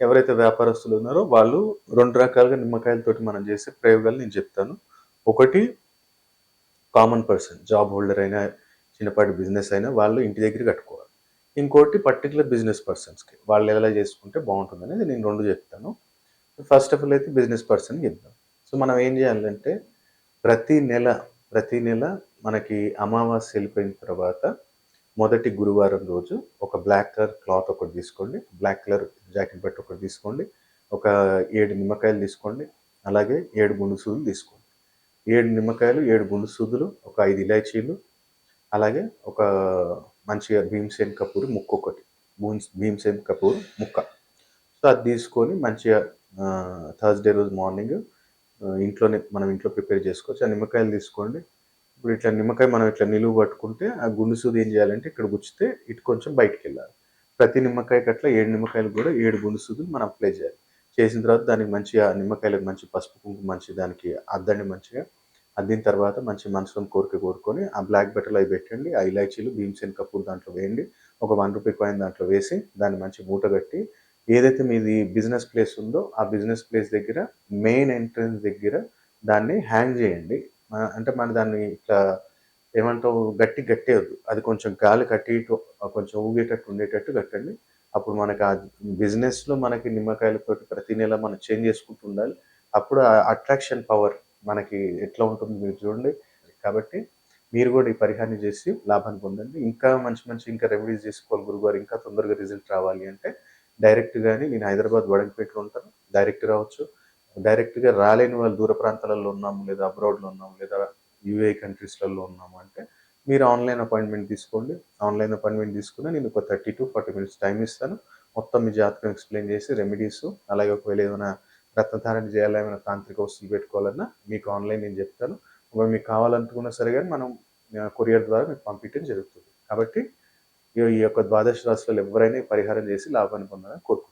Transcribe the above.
ఎవరైతే వ్యాపారస్తులు ఉన్నారో వాళ్ళు 2 రకాలుగా నిమ్మకాయలతోటి మనం చేసే ప్రయోగాలు నేను చెప్తాను. ఒకటి కామన్ పర్సన్ జాబ్ హోల్డర్ అయినా, చిన్నపాటి బిజినెస్ అయినా వాళ్ళు ఇంటి దగ్గర కట్టుకోవాలి. ఇంకోటి పర్టిక్యులర్ బిజినెస్ పర్సన్స్‌కి. వాళ్ళు ఎలా చేసుకుంటే బావుంటుందనేది నేను 2 చెప్తాను. ఫస్ట్ ఆఫ్ ఆల్ అయితే బిజినెస్ పర్సన్‌కి చెప్దాం. సో, మనం ఏం చేయాలంటే ప్రతి నెల, ప్రతి నెల మనకి అమావాస్య ఎళ్ళిపోయిన తర్వాత మొదటి గురువారం రోజు ఒక బ్లాక్ కలర్ క్లాత్ ఒకటి తీసుకోండి. బ్లాక్ కలర్ జాకెట్ బట్ట ఒకటి తీసుకోండి. ఒక 7 నిమ్మకాయలు తీసుకోండి. అలాగే 7 గుండు సూదులు తీసుకోండి. 7 నిమ్మకాయలు, 7 గుండు సూదులు, ఒక 5 ఇలాచీలు, అలాగే ఒక మంచిగా భీమసేన్ కపూరి ముక్కొకటి. భీమసేన్ కపూర్ ముక్క. సో, అది తీసుకొని మంచిగా థర్స్‌డే రోజు మార్నింగ్ ఇంట్లోనే మనం ఇంట్లో ప్రిపేర్ చేసుకోవచ్చు. ఆ నిమ్మకాయలు తీసుకోండి. ఇప్పుడు ఇట్లా నిమ్మకాయ మనం ఇట్లా నిలువు పట్టుకుంటే ఆ గుండు సూది ఏం చేయాలంటే ఇక్కడ గుచ్చితే ఇటు కొంచెం బయటికెళ్ళాలి. ప్రతి నిమ్మకాయకి అట్లా 7 నిమ్మకాయలకు కూడా 7 గుండు సూదులు మనం అప్లై చేయాలి. చేసిన తర్వాత దానికి మంచిగా నిమ్మకాయలకు మంచి పసుపు కుంకుమ మంచి దానికి అద్దండి మంచిగా. అద్దిన తర్వాత మంచి మనసులోని కోరిక కోరుకొని ఆ బ్లాక్ బట్టలు అవి పెట్టండి. ఆ ఇలాచీలు, భీమసేన్ కపూర్ దాంట్లో వేయండి. ఒక రూ. 1 కాయిన్ దాంట్లో వేసి దాన్ని మంచి మూట కట్టి ఏదైతే మీది బిజినెస్ ప్లేస్ ఉందో ఆ బిజినెస్ ప్లేస్ దగ్గర మెయిన్ ఎంట్రన్స్ దగ్గర దాన్ని హ్యాంగ్ చేయండి. అంటే మన దాన్ని ఇట్లా ఏమంటావు గట్టేయొద్దు. అది కొంచెం గాలికి అటు ఇటు కొంచెం ఊగేటట్టు ఉండేటట్టు కట్టండి. అప్పుడు మనకు ఆ బిజినెస్‌లో మనకి నిమ్మకాయలతోటి ప్రతి నెల మనం చేంజ్ చేసుకుంటూ ఉండాలి. అప్పుడు ఆ అట్రాక్షన్ పవర్ మనకి ఎట్లా ఉంటుంది మీరు చూడండి. కాబట్టి మీరు కూడా ఈ పరిహారాన్ని చేసి లాభాన్ని పొందండి. ఇంకా మంచి మంచి ఇంకా రెమెడీస్ చేసుకోవాలి గురువుగారు ఇంకా తొందరగా రిజల్ట్ రావాలి అంటే డైరెక్ట్ గాని నేను హైదరాబాద్ వడంపేటలో ఉంటాను. డైరెక్ట్ రావచ్చు. డైరెక్ట్‌గా రాలేని వాళ్ళు దూర ప్రాంతాలలో ఉన్నాము, లేదా అబ్రాడ్‌లో ఉన్నాము, లేదా యూఏఈ కంట్రీస్‌లలో ఉన్నాము అంటే మీరు ఆన్‌లైన్ అపాయింట్‌మెంట్ తీసుకోండి. ఆన్‌లైన్ అపాయింట్‌మెంట్ తీసుకుని నేను ఒక 30-40 మినిట్స్ టైమ్ ఇస్తాను. మొత్తం మీ జాతకం ఎక్స్‌ప్లెయిన్ చేసి రెమెడీస్ అలాగే ఒకవేళ ఏమైనా రత్నధారణ చేయాలా, ఏమైనా తాంత్రిక వస్తువులు పెట్టుకోవాలన్నా మీకు ఆన్‌లైన్ నేను చెప్తాను. ఒకవేళ మీకు కావాలనుకున్నా సరే గాని మనం కొరియర్ ద్వారా మీకు పంపించడం జరుగుతుంది. కాబట్టి ఈ యొక్క ద్వాదశ రాశులలో ఎవరైనా ఈ పరిహారం చేసి లాభాన్ని పొందాలని కోరుకుంటున్నాను.